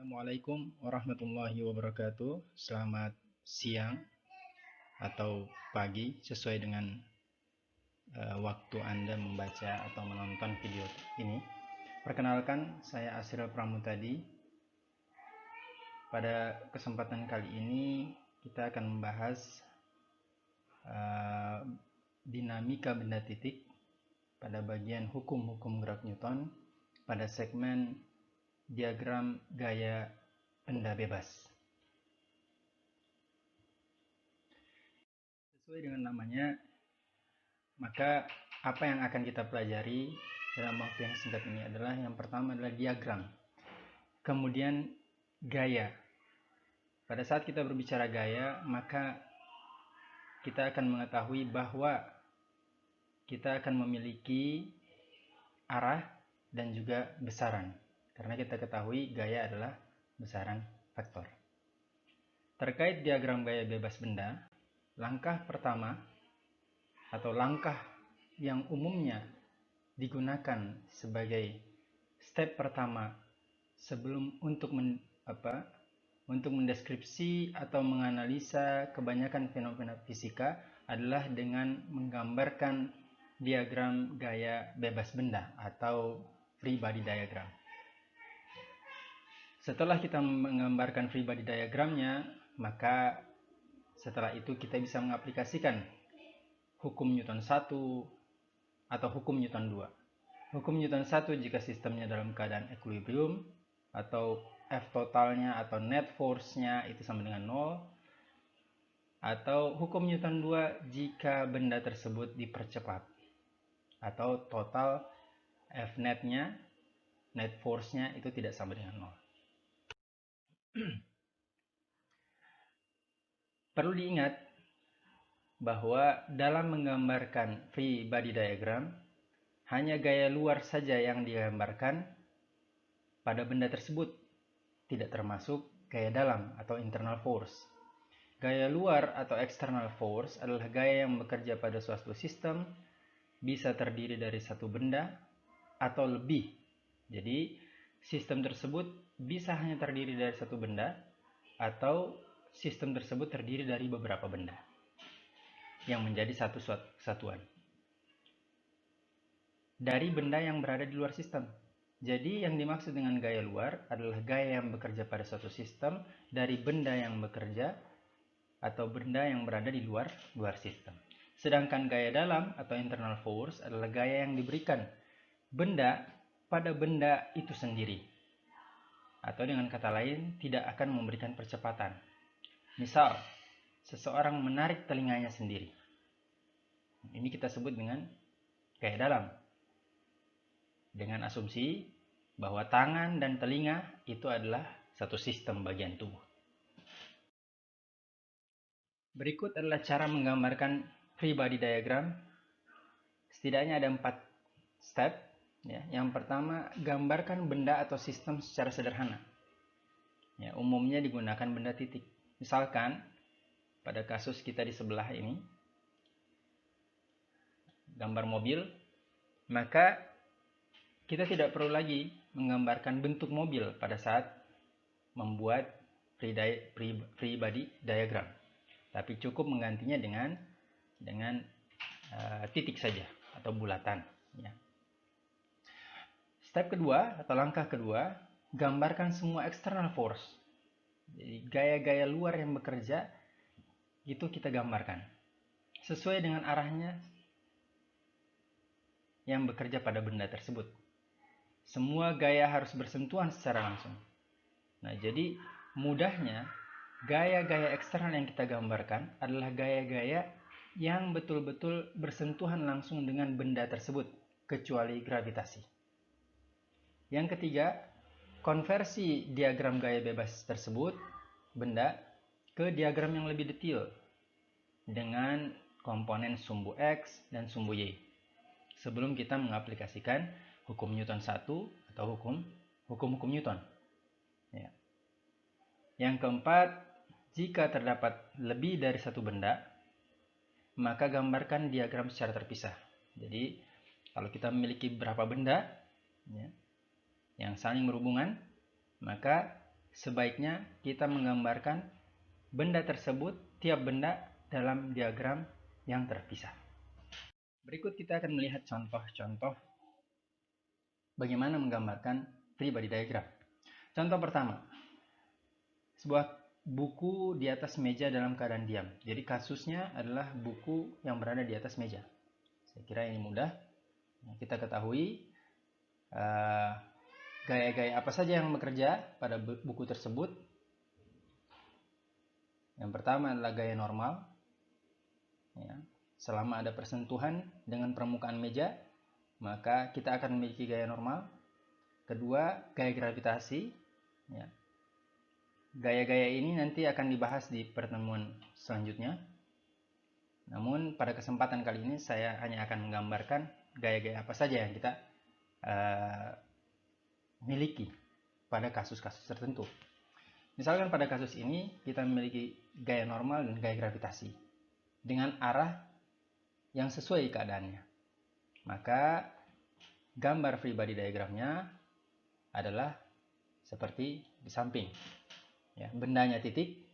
Assalamualaikum warahmatullahi wabarakatuh. Selamat siang atau pagi sesuai dengan waktu Anda membaca atau menonton video ini. Perkenalkan, saya Asril Pramutadi. Pada kesempatan kali ini kita akan membahas dinamika benda titik pada bagian hukum-hukum gerak Newton pada segmen diagram gaya benda bebas. Sesuai dengan namanya, maka apa yang akan kita pelajari dalam waktu yang singkat ini adalah yang pertama adalah diagram, kemudian gaya. Pada saat kita berbicara gaya, maka kita akan mengetahui bahwa kita akan memiliki arah dan juga besaran, karena kita ketahui gaya adalah besaran vektor. Terkait diagram gaya bebas benda, langkah pertama atau langkah yang umumnya digunakan sebagai step pertama sebelum untuk mendeskripsi atau menganalisa kebanyakan fenomena fisika adalah dengan menggambarkan diagram gaya bebas benda atau free body diagram. Setelah kita menggambarkan free body diagramnya, maka setelah itu kita bisa mengaplikasikan hukum Newton 1 atau hukum Newton 2. Hukum Newton 1 jika sistemnya dalam keadaan equilibrium atau F totalnya atau net force-nya itu sama dengan 0. Atau hukum Newton 2 jika benda tersebut dipercepat atau total F net-nya, net force-nya itu tidak sama dengan 0. Perlu diingat bahwa dalam menggambarkan free body diagram, hanya gaya luar saja yang digambarkan pada benda tersebut, tidak termasuk gaya dalam atau internal force. Gaya luar atau external force adalah gaya yang bekerja pada suatu sistem, bisa terdiri dari satu benda atau lebih. Jadi, sistem tersebut bisa hanya terdiri dari satu benda atau sistem tersebut terdiri dari beberapa benda yang menjadi satu satuan dari benda yang berada di luar sistem. Jadi yang dimaksud dengan gaya luar adalah gaya yang bekerja pada suatu sistem dari benda yang bekerja atau benda yang berada di luar sistem. Sedangkan gaya dalam atau internal force adalah gaya yang diberikan benda pada benda itu sendiri. Atau dengan kata lain, tidak akan memberikan percepatan. Misal, seseorang menarik telinganya sendiri. Ini kita sebut dengan gaya dalam. Dengan asumsi bahwa tangan dan telinga itu adalah satu sistem bagian tubuh. Berikut adalah cara menggambarkan free body diagram. Setidaknya ada 4 step. Yang pertama, gambarkan benda atau sistem secara sederhana. Umumnya digunakan benda titik. Misalkan, pada kasus kita di sebelah ini, gambar mobil, maka kita tidak perlu lagi menggambarkan bentuk mobil pada saat membuat free body diagram, tapi cukup menggantinya dengan titik saja atau bulatan. Step kedua atau langkah kedua, gambarkan semua external force. Jadi gaya-gaya luar yang bekerja itu kita gambarkan sesuai dengan arahnya yang bekerja pada benda tersebut. Semua gaya harus bersentuhan secara langsung. Nah, jadi mudahnya gaya-gaya eksternal yang kita gambarkan adalah gaya-gaya yang betul-betul bersentuhan langsung dengan benda tersebut, kecuali gravitasi. Yang ketiga, konversi diagram gaya bebas tersebut, benda, ke diagram yang lebih detail dengan komponen sumbu X dan sumbu Y, sebelum kita mengaplikasikan hukum Newton 1 atau hukum Newton. Yang keempat, jika terdapat lebih dari satu benda, maka gambarkan diagram secara terpisah. Jadi, kalau kita memiliki beberapa benda yang saling berhubungan, maka sebaiknya kita menggambarkan benda tersebut, tiap benda dalam diagram yang terpisah. Berikut kita akan melihat contoh-contoh bagaimana menggambarkan free body diagram. Contoh pertama, sebuah buku di atas meja dalam keadaan diam. Jadi kasusnya adalah buku yang berada di atas meja. Saya kira ini mudah. Kita ketahui gaya-gaya apa saja yang bekerja pada buku tersebut. Yang pertama adalah gaya normal. Ya, selama ada persentuhan dengan permukaan meja, maka kita akan memiliki gaya normal. Kedua, gaya gravitasi. Ya. Gaya-gaya ini nanti akan dibahas di pertemuan selanjutnya. Namun pada kesempatan kali ini saya hanya akan menggambarkan gaya-gaya apa saja yang kita miliki pada kasus-kasus tertentu. Misalkan pada kasus ini kita memiliki gaya normal dan gaya gravitasi dengan arah yang sesuai keadaannya. Maka gambar free body diagramnya adalah seperti di samping. Ya, bendanya titik,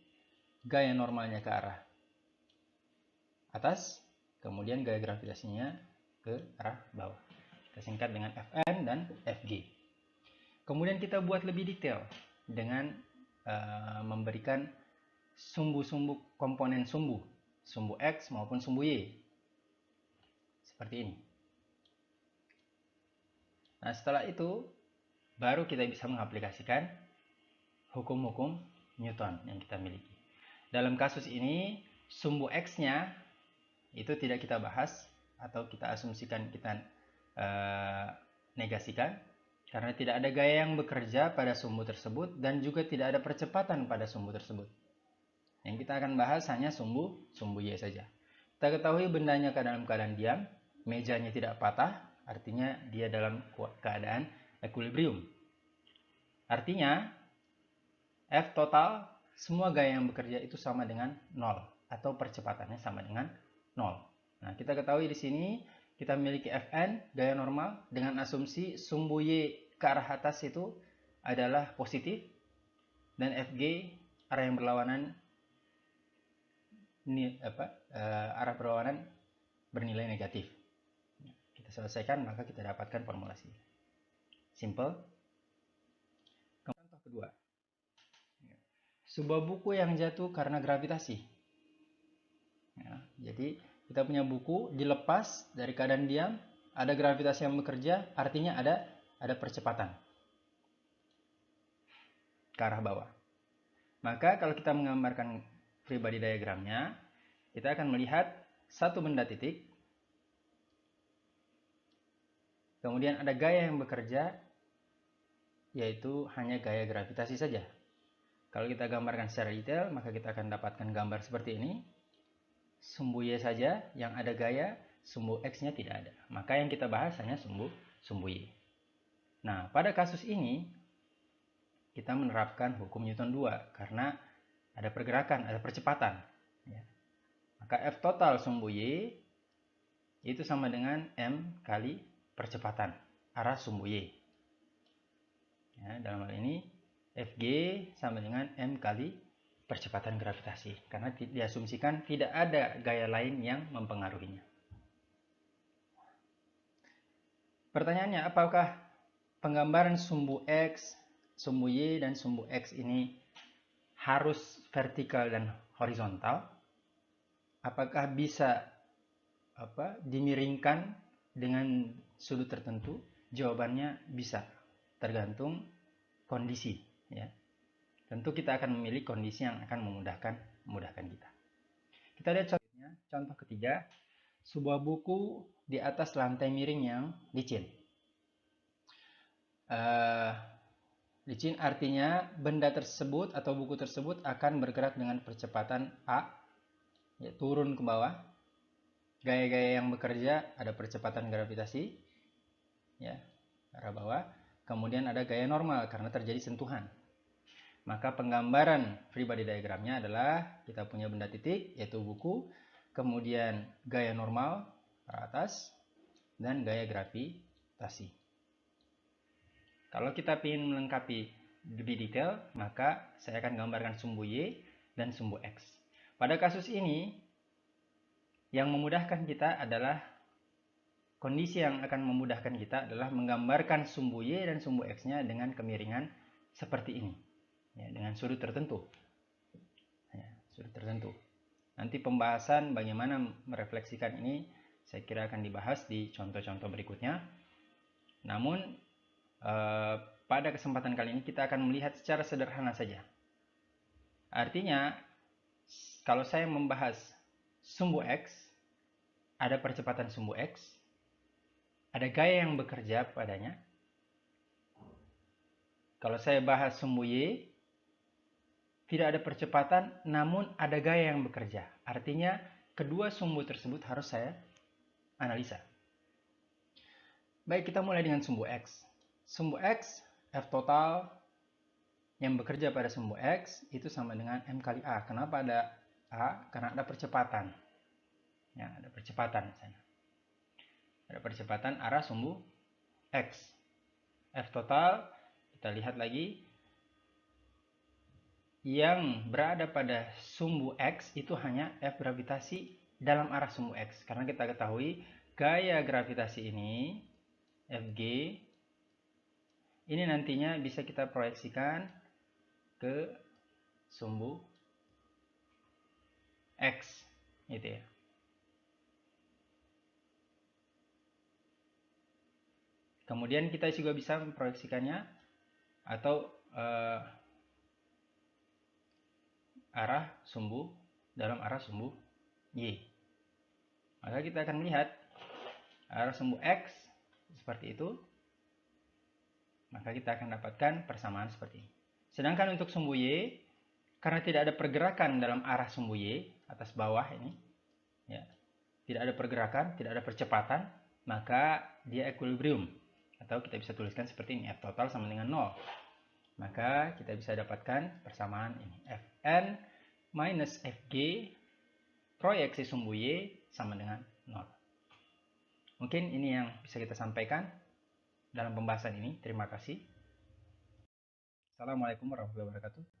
gaya normalnya ke arah atas, kemudian gaya gravitasinya ke arah bawah. Kita singkat dengan Fn dan Fg. Kemudian kita buat lebih detail dengan memberikan sumbu-sumbu komponen sumbu X maupun sumbu Y. Seperti ini. Nah, setelah itu baru kita bisa mengaplikasikan hukum-hukum Newton yang kita miliki. Dalam kasus ini, sumbu X-nya itu tidak kita bahas atau kita asumsikan, kita negasikan, karena tidak ada gaya yang bekerja pada sumbu tersebut dan juga tidak ada percepatan pada sumbu tersebut. Yang kita akan bahas hanya sumbu Y saja. Kita ketahui bendanya dalam keadaan diam, mejanya tidak patah, artinya dia dalam keadaan equilibrium. Artinya F total, semua gaya yang bekerja itu sama dengan 0 atau percepatannya sama dengan 0. Nah, kita ketahui di sini kita memiliki Fn, gaya normal, dengan asumsi sumbu Y ke arah atas itu adalah positif, dan Fg arah yang berlawanan arah berlawanan bernilai negatif. Kita selesaikan, maka kita dapatkan formulasi. Simple. Contoh kedua. Sebuah buku yang jatuh karena gravitasi. Ya, jadi kita punya buku dilepas dari keadaan diam, ada gravitasi yang bekerja, artinya ada percepatan ke arah bawah. Maka kalau kita menggambarkan free body diagramnya, kita akan melihat satu benda titik, kemudian ada gaya yang bekerja, yaitu hanya gaya gravitasi saja. Kalau kita gambarkan secara detail, maka kita akan dapatkan gambar seperti ini. Sumbu Y saja yang ada gaya, sumbu X-nya tidak ada. Maka yang kita bahas hanya sumbu Y. Nah, pada kasus ini kita menerapkan hukum Newton 2 karena ada pergerakan, ada percepatan. Ya. Maka F total sumbu Y itu sama dengan M kali percepatan arah sumbu Y. Ya, dalam hal ini Fg sama dengan M kali percepatan gravitasi, karena diasumsikan tidak ada gaya lain yang mempengaruhinya. Pertanyaannya, apakah penggambaran sumbu X, sumbu Y, dan sumbu X ini harus vertikal dan horizontal? Apakah bisa dimiringkan dengan sudut tertentu? Jawabannya bisa, tergantung kondisi. Ya. Tentu kita akan memilih kondisi yang akan memudahkan kita. Kita lihat contohnya. Contoh ketiga, sebuah buku di atas lantai miring yang licin. Licin artinya benda tersebut atau buku tersebut akan bergerak dengan percepatan A, ya, turun ke bawah. Gaya-gaya yang bekerja ada percepatan gravitasi, ya, arah bawah. Kemudian ada gaya normal karena terjadi sentuhan. Maka penggambaran free body diagramnya adalah kita punya benda titik, yaitu buku, kemudian gaya normal arah atas, dan gaya gravitasi. Kalau kita ingin melengkapi lebih detail, maka saya akan gambarkan sumbu Y dan sumbu X. Pada kasus ini, yang memudahkan kita adalah, kondisi yang akan memudahkan kita adalah menggambarkan sumbu Y dan sumbu X-nya dengan kemiringan seperti ini. Ya, dengan sudut tertentu. Ya, sudut tertentu. Nanti pembahasan bagaimana merefleksikan ini, saya kira akan dibahas di contoh-contoh berikutnya. Namun, pada kesempatan kali ini kita akan melihat secara sederhana saja. Artinya, kalau saya membahas sumbu X, ada percepatan sumbu X, ada gaya yang bekerja padanya. Kalau saya bahas sumbu Y, tidak ada percepatan, namun ada gaya yang bekerja. Artinya, kedua sumbu tersebut harus saya analisa. Baik, kita mulai dengan sumbu X. Sumbu X, F total yang bekerja pada sumbu X itu sama dengan M kali A. Kenapa ada A? Karena ada percepatan. Ya, ada percepatan di sana. Ada percepatan arah sumbu X. F total, kita lihat lagi, yang berada pada sumbu X itu hanya F gravitasi dalam arah sumbu X. Karena kita ketahui gaya gravitasi ini, Fg, ini nantinya bisa kita proyeksikan ke sumbu X, gitu ya. Kemudian kita juga bisa memproyeksikannya atau arah sumbu dalam arah sumbu Y. Maka kita akan melihat arah sumbu X seperti itu, maka kita akan dapatkan persamaan seperti ini. Sedangkan untuk sumbu Y, karena tidak ada pergerakan dalam arah sumbu Y, atas bawah ini, ya, tidak ada pergerakan, tidak ada percepatan, maka dia equilibrium. Atau kita bisa tuliskan seperti ini, F total sama dengan 0. Maka kita bisa dapatkan persamaan ini, Fn minus Fg proyeksi sumbu Y sama dengan 0. Mungkin ini yang bisa kita sampaikan dalam pembahasan ini. Terima kasih. Assalamualaikum warahmatullahi wabarakatuh.